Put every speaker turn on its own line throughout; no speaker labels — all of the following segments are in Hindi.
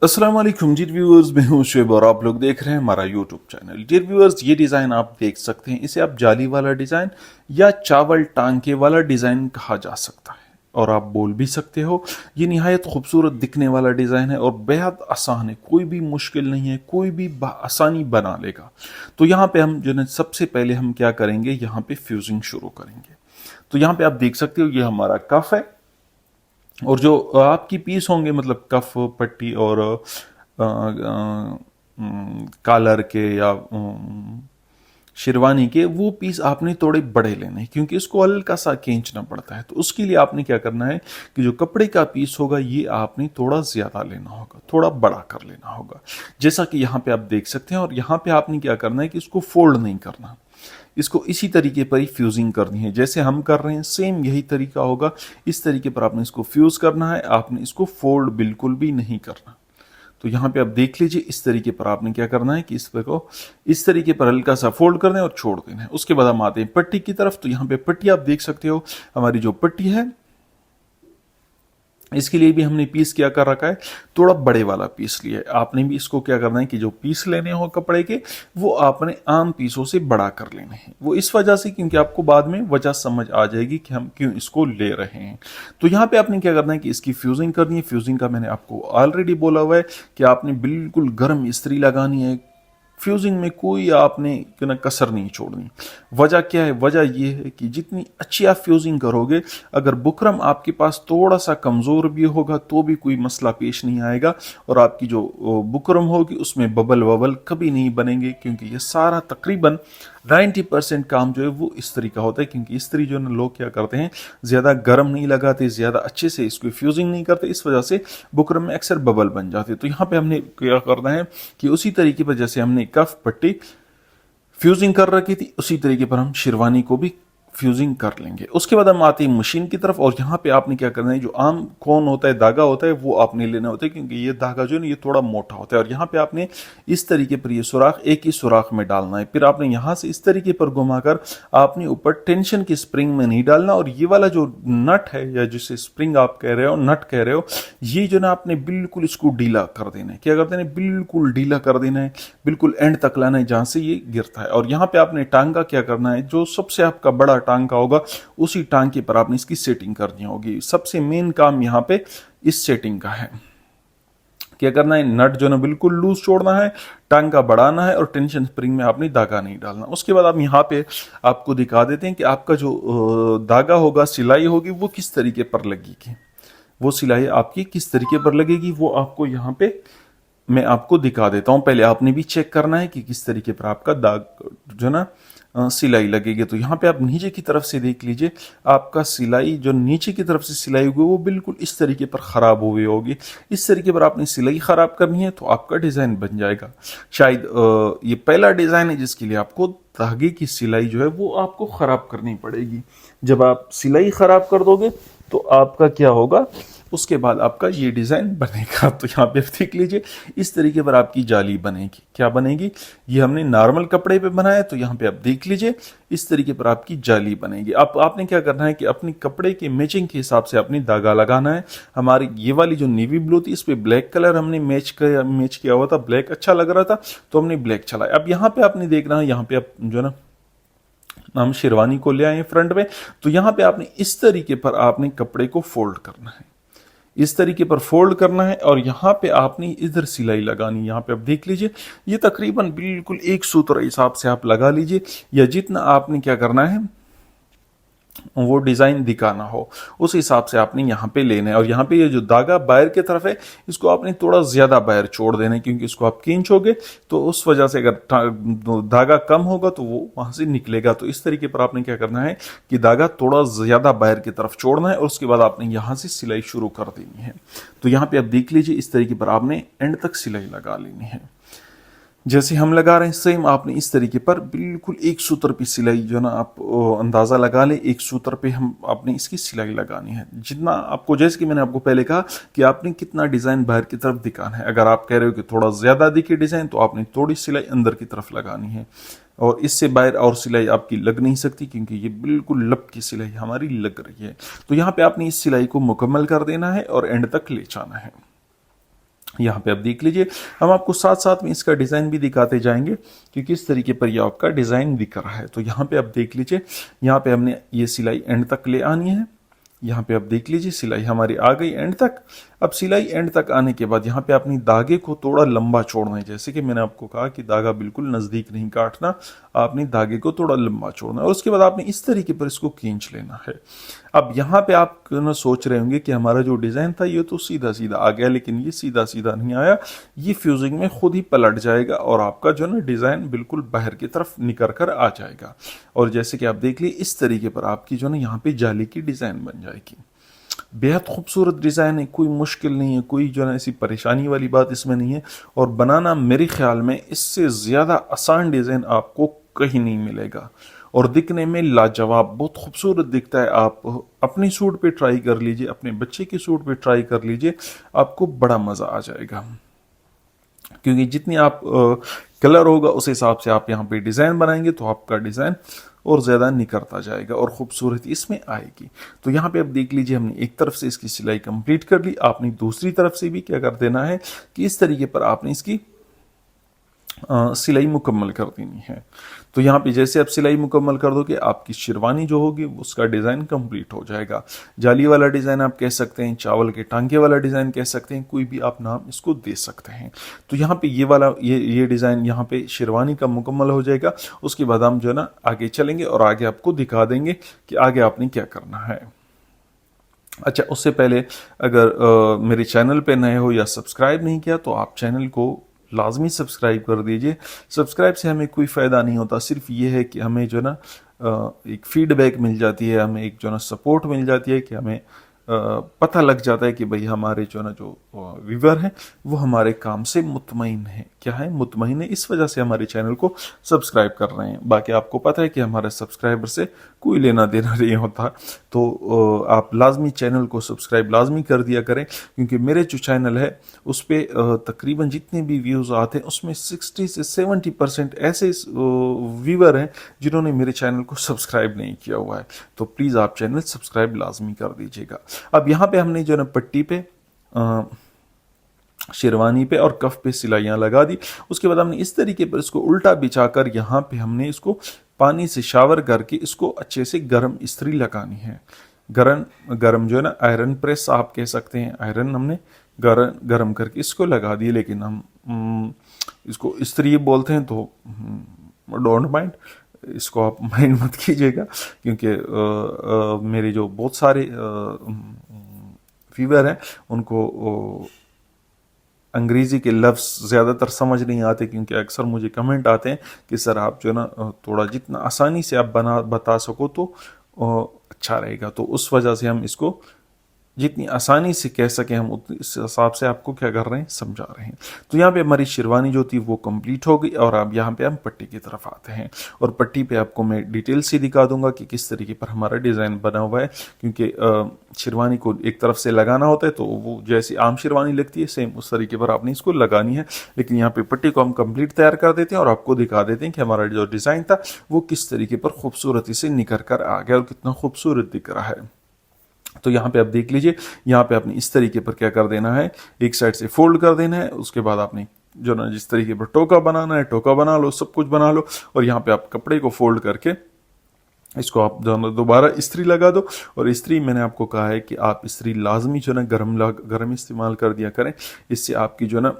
अस्सलाम वालेकुम डियर व्यूअर्स, मैं हूं शुएब और आप लोग देख रहे हैं हमारा यूट्यूब चैनल। डियर व्यूअर्स, ये डिज़ाइन आप देख सकते हैं, इसे आप जाली वाला डिज़ाइन या चावल टांके वाला डिज़ाइन कहा जा सकता है और आप बोल भी सकते हो। ये निहायत खूबसूरत दिखने वाला डिज़ाइन है और बेहद आसान है, कोई भी मुश्किल नहीं है, कोई भी आसानी बना लेगा। तो यहाँ पे हम जो है सबसे पहले हम क्या करेंगे, यहाँ पे फ्यूजिंग शुरू करेंगे। तो यहाँ पे आप देख सकते हो ये हमारा कफ है और जो आपकी पीस होंगे मतलब कफ पट्टी और कॉलर के या शेरवानी के, वो पीस आपने थोड़े बड़े लेने हैं क्योंकि इसको हल्का सा खींचना पड़ता है। तो उसके लिए आपने क्या करना है कि जो कपड़े का पीस होगा ये आपने थोड़ा ज़्यादा लेना होगा, थोड़ा बड़ा कर लेना होगा, जैसा कि यहाँ पे आप देख सकते हैं। और यहाँ पे आपने क्या करना है कि इसको फोल्ड नहीं करना, इसको इसी तरीके पर ही फ्यूजिंग करनी है जैसे हम कर रहे हैं, सेम यही तरीका होगा। इस तरीके पर आपने इसको फ्यूज करना है, आपने इसको फोल्ड बिल्कुल भी नहीं करना। तो यहाँ पे आप देख लीजिए, इस तरीके पर आपने क्या करना है कि इसको इस तरीके पर हल्का सा फोल्ड करना है और छोड़ देना है। उसके बाद हम आते हैं पट्टी की तरफ। तो यहाँ पे पट्टी आप देख सकते हो, हमारी जो पट्टी है इसके लिए भी हमने पीस क्या कर रखा है, थोड़ा बड़े वाला पीस लिया है। आपने भी इसको क्या करना है कि जो पीस लेने हो कपड़े के, वो आपने आम पीसों से बड़ा कर लेने हैं। वो इस वजह से क्योंकि आपको बाद में वजह समझ आ जाएगी कि हम क्यों इसको ले रहे हैं। तो यहाँ पे आपने क्या करना है कि इसकी फ्यूजिंग करनी है। फ्यूजिंग का मैंने आपको ऑलरेडी बोला हुआ है कि आपने बिल्कुल गर्म इस्त्री लगानी है। फ्यूजिंग में कोई आपने कसर नहीं छोड़नी। वजह क्या है, वजह यह है कि जितनी अच्छी आप फ्यूजिंग करोगे, अगर बुकरम आपके पास थोड़ा सा कमज़ोर भी होगा तो भी कोई मसला पेश नहीं आएगा और आपकी जो बुकरम होगी उसमें बबल वबल कभी नहीं बनेंगे, क्योंकि ये सारा तकरीबन 90% काम जो है वो इस्त्री का होता है। क्योंकि इस्त्री जो है लोग क्या करते हैं, ज़्यादा गर्म नहीं लगाते, ज़्यादा अच्छे से इसको फ्यूजिंग नहीं करते, इस वजह से बुकरम में अक्सर बबल बन जाते हैं। तो यहाँ पे हमने क्या करना है कि उसी तरीके पर जैसे हमने कफ पट्टी फ्यूजिंग कर रखी थी, उसी तरीके पर हम शेरवानी को भी फ्यूजिंग कर लेंगे। उसके बाद हम आते हैं मशीन की तरफ। और यहाँ पे आपने क्या करना है, जो आम कौन होता है, धागा होता है, वो आपने लेना होता है क्योंकि ये धागा जो है ये थोड़ा मोटा होता है। और यहाँ पे आपने इस तरीके पर ये सुराख एक ही सुराख में डालना है। फिर आपने यहाँ से इस तरीके पर घुमाकर आपने ऊपर टेंशन की स्प्रिंग में नहीं डालना। और ये वाला जो नट है या जिसे स्प्रिंग आप कह रहे हो, नट कह रहे हो, ये जो ना आपने बिल्कुल इसको ढीला कर देना है। क्या कर देना है, बिल्कुल ढीला कर देना है, बिल्कुल एंड तक लाना है जहां से ये गिरता है। और यहाँ पे आपने टांगा क्या करना है, जो सबसे आपका बड़ा टांका होगा उसी टांके पर आपने इसकी सेटिंग करनी होगी। सबसे मेन काम यहाँ पे इस सेटिंग का है। क्या करना है, नट जो ना बिल्कुल लूज छोड़ना है, टांका बढ़ाना है और टेंशन स्प्रिंग में आपने धागा नहीं डालना। उसके बाद आप यहाँ पे आपको दिखा देते हैं कि आपका जो धागा होगा, सिलाई होगी, वो किस तरीके पर लगेगी। वो सिलाई आपकी किस तरीके पर लगेगी वो आपको यहाँ पे मैं आपको दिखा देता हूं। पहले आपने भी चेक करना है कि किस तरीके पर आपका दाग जो ना सिलाई लगेगी। तो यहाँ पे आप नीचे की तरफ से देख लीजिए, आपका सिलाई जो नीचे की तरफ से सिलाई होगी वो बिल्कुल इस तरीके पर खराब हुई होगी। इस तरीके पर आपने सिलाई खराब करनी है तो आपका डिजाइन बन जाएगा। शायद ये पहला डिजाइन है जिसके लिए आपको धागे की सिलाई जो है वो आपको खराब करनी पड़ेगी। जब आप सिलाई खराब कर दोगे तो आपका क्या होगा, उसके बाद आपका ये डिजाइन बनेगा। तो यहाँ पे देख लीजिए, इस तरीके पर आपकी जाली बनेगी। क्या बनेगी, ये हमने नॉर्मल कपड़े पे बनाया है, तो यहाँ पे आप देख लीजिए इस तरीके पर आपकी जाली बनेगी। आपने क्या करना है कि अपने कपड़े के मैचिंग के हिसाब से अपनी धागा लगाना है। हमारी ये वाली जो नेवी ब्लू थी, इस पे ब्लैक कलर हमने मैच किया हुआ था, ब्लैक अच्छा लग रहा था तो हमने ब्लैक चलाया। अब यहाँ पे आपने देखना है, यहाँ पे आप जो ना हम शेरवानी को ले आए फ्रंट में, तो यहाँ पे आपने इस तरीके पर आपने कपड़े को फोल्ड करना है, इस तरीके पर फोल्ड करना है और यहाँ पे आपने इधर सिलाई लगानी। यहाँ पे आप देख लीजिए, ये तकरीबन बिल्कुल एक सूत्र हिसाब से आप लगा लीजिए, या जितना आपने क्या करना है वो डिजाइन दिखाना हो उस हिसाब से आपने यहाँ पे लेना है। और यहाँ पे ये जो धागा बाहर की तरफ है, इसको आपने थोड़ा ज्यादा बाहर छोड़ देना है, क्योंकि इसको आप खींचोगे तो उस वजह से अगर धागा कम होगा तो वो वहां से निकलेगा। तो इस तरीके पर आपने क्या करना है कि धागा थोड़ा ज्यादा बाहर की तरफ छोड़ना है और उसके बाद आपने यहाँ से सिलाई शुरू कर देनी है। तो यहाँ पे आप देख लीजिए, इस तरीके पर आपने एंड तक सिलाई लगा लेनी है। जैसे हम लगा रहे हैं सेम आपने इस तरीके पर बिल्कुल एक सूत्र पे सिलाई जो ना आप अंदाजा लगा ले, एक सूत्र पे हम आपने इसकी सिलाई लगानी है। जितना आपको, जैसे कि मैंने आपको पहले कहा कि आपने कितना डिजाइन बाहर की तरफ दिखाना है। अगर आप कह रहे हो कि थोड़ा ज्यादा दिखे डिजाइन, तो आपने थोड़ी सिलाई अंदर की तरफ लगानी है और इससे बाहर और सिलाई आपकी लग नहीं सकती, क्योंकि ये बिल्कुल लब की सिलाई हमारी लग रही है। तो यहाँ पे आपने इस सिलाई को मुकम्मल कर देना है और एंड तक ले जाना है। यहाँ पे आप देख लीजिए, हम आपको साथ साथ में इसका डिज़ाइन भी दिखाते जाएंगे कि किस तरीके पर ये आपका डिज़ाइन दिख रहा है। तो यहाँ पे आप देख लीजिए, यहाँ पे हमने ये सिलाई एंड तक ले आनी है। यहाँ पे आप देख लीजिए सिलाई हमारी आ गई एंड तक। अब सिलाई एंड तक आने के बाद यहाँ पे अपनी धागे को थोड़ा लंबा छोड़ना है। जैसे कि मैंने आपको कहा कि धागा बिल्कुल नज़दीक नहीं काटना, आपने धागे को थोड़ा लंबा छोड़ना है और उसके बाद आपने इस तरीके पर इसको खींच लेना है। अब यहाँ पे आप ना सोच रहे होंगे कि हमारा जो डिज़ाइन था ये तो सीधा सीधा आ गया, लेकिन ये सीधा सीधा नहीं आया, ये फ्यूजिंग में खुद ही पलट जाएगा और आपका जो ना डिज़ाइन बिल्कुल बाहर की तरफ निकल कर आ जाएगा। और जैसे कि आप देख लीजिए इस तरीके पर आपकी जो ना यहाँ पे जाली की डिज़ाइन बन जाएगी। बेहद खूबसूरत डिज़ाइन है, कोई मुश्किल नहीं है, कोई जो है ऐसी परेशानी वाली बात इसमें नहीं है। और बनाना मेरे ख्याल में इससे ज़्यादा आसान डिज़ाइन आपको कहीं नहीं मिलेगा और दिखने में लाजवाब, बहुत खूबसूरत दिखता है। आप अपनी सूट पे ट्राई कर लीजिए, अपने बच्चे की सूट पे ट्राई कर लीजिए, आपको बड़ा मज़ा आ जाएगा। क्योंकि जितनी आप कलर होगा उस हिसाब से आप यहाँ पे डिज़ाइन बनाएंगे तो आपका डिज़ाइन और ज़्यादा निखरता जाएगा और खूबसूरती इसमें आएगी। तो यहाँ पे आप देख लीजिए, हमने एक तरफ से इसकी सिलाई कंप्लीट कर ली, आपने दूसरी तरफ से भी क्या कर देना है कि इस तरीके पर आपने इसकी सिलाई मुकम्मल कर देनी है। तो यहाँ पे जैसे आप सिलाई मुकम्मल कर दोगे, आपकी शेरवानी जो होगी उसका डिज़ाइन कंप्लीट हो जाएगा। जाली वाला डिज़ाइन आप कह सकते हैं, चावल के टांके वाला डिज़ाइन कह सकते हैं, कोई भी आप नाम इसको दे सकते हैं। तो यहाँ पे ये वाला ये डिज़ाइन यहाँ पे शेरवानी का मुकम्मल हो जाएगा। उसके बाद हम जो है ना आगे चलेंगे और आगे आपको दिखा देंगे कि आगे आपने क्या करना है। अच्छा, उससे पहले अगर मेरे चैनल पे नए हो या सब्सक्राइब नहीं किया तो आप चैनल को लाजमी सब्सक्राइब कर दीजिए। सब्सक्राइब से हमें कोई फ़ायदा नहीं होता, सिर्फ ये है कि हमें जो ना एक फीडबैक मिल जाती है, हमें एक जो ना सपोर्ट मिल जाती है कि हमें पता लग जाता है कि भाई हमारे जो ना जो व्यूवर हैं वो हमारे काम से मुतमईन है। क्या है? मुतमईन है, इस वजह से हमारे चैनल को सब्सक्राइब कर रहे हैं। बाकी आपको पता है कि हमारे सब्सक्राइबर से कोई लेना देना नहीं होता, तो आप लाजमी चैनल को सब्सक्राइब लाजमी कर दिया करें। क्योंकि मेरे जो चैनल है उस पर तकरीबन जितने भी व्यूज़ आते हैं उसमें 60 से 70% ऐसे व्यूवर हैं जिन्होंने मेरे चैनल को सब्सक्राइब नहीं किया हुआ है। तो प्लीज़ आप चैनल सब्सक्राइब लाजमी कर दीजिएगा। अब यहाँ पे हमने जो ना पट्टी पे शेरवानी पे और कफ पे सिलाइयाँ लगा दी। उसके बाद हमने इस तरीके पर इसको उल्टा बिछाकर यहाँ पे हमने इसको पानी से शावर करके इसको अच्छे से गर्म इस्त्री लगानी है। गरम जो है ना आयरन प्रेस आप कह सकते हैं, आयरन हमने गरम करके इसको लगा दिए। लेकिन हम इसको इस्त्री बोलते हैं तो डोंट माइंड, इसको आप माइंड मत कीजिएगा। क्योंकि मेरे जो बहुत सारे व्यूअर हैं उनको अंग्रेज़ी के लफ्ज़ ज़्यादातर समझ नहीं आते, क्योंकि अक्सर मुझे कमेंट आते हैं कि सर आप जो ना थोड़ा जितना आसानी से आप बता सको तो अच्छा रहेगा। तो उस वजह से हम इसको जितनी आसानी से कह सकें हम उतनी इस हिसाब से आपको क्या कर रहे हैं, समझा रहे हैं। तो यहाँ पे हमारी शेरवानी जो थी वो कंप्लीट हो गई और अब यहाँ पे हम पट्टी की तरफ आते हैं और पट्टी पे आपको मैं डिटेल से दिखा दूंगा कि किस तरीके पर हमारा डिज़ाइन बना हुआ है। क्योंकि शेरवानी को एक तरफ से लगाना होता है तो वो जैसी आम शेरवानी लगती है सेम उस तरीके पर आपने इसको लगानी है। लेकिन यहाँ पे पट्टी को हम कंप्लीट तैयार कर देते हैं और आपको दिखा देते हैं कि हमारा जो डिज़ाइन था वो किस तरीके पर खूबसूरती से निखर कर आ गया और कितना खूबसूरत दिख रहा है। तो यहाँ पे आप देख लीजिए, यहाँ पे आपने इस तरीके पर क्या कर देना है, एक साइड से फोल्ड कर देना है। उसके बाद आपने जो ना जिस तरीके पर टोका बनाना है टोका बना लो, सब कुछ बना लो। और यहाँ पे आप कपड़े को फोल्ड करके इसको आप दोबारा इस्त्री लगा दो। और इस्त्री मैंने आपको कहा है कि आप इस्त्री लाजमी जो ना गर्म इस्तेमाल कर दिया करें, इससे आपकी जो ना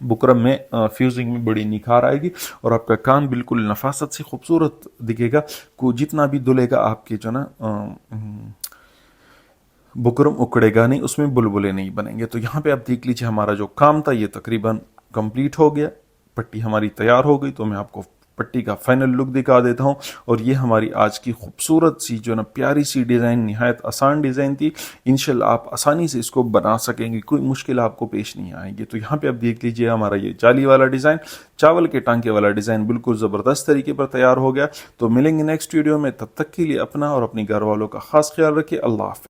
बुकरम में फ्यूजिंग में बड़ी निखार आएगी और आपका काम बिल्कुल नफासत से खूबसूरत दिखेगा। को जितना भी धुलेगा आपके जो ना बुकरम उकड़ेगा नहीं, उसमें बुलबुले नहीं बनेंगे। तो यहाँ पे आप देख लीजिए हमारा जो काम था ये तकरीबन कंप्लीट हो गया, पट्टी हमारी तैयार हो गई। तो मैं आपको पट्टी का फाइनल लुक दिखा देता हूँ। और ये हमारी आज की खूबसूरत सी जो ना प्यारी सी डिज़ाइन, निहायत आसान डिज़ाइन थी। इंशाल्लाह आप आसानी से इसको बना सकेंगे, कोई मुश्किल आपको पेश नहीं आएगी। तो यहाँ पे आप देख लीजिए हमारा ये जाली वाला डिज़ाइन, चावल के टांके वाला डिज़ाइन बिल्कुल ज़बरदस्त तरीके पर तैयार हो गया। तो मिलेंगे नेक्स्ट वीडियो में, तब तक के लिए अपना और अपने घर वालों का खास ख्याल रखिए। अल्लाह हाफ़िज़।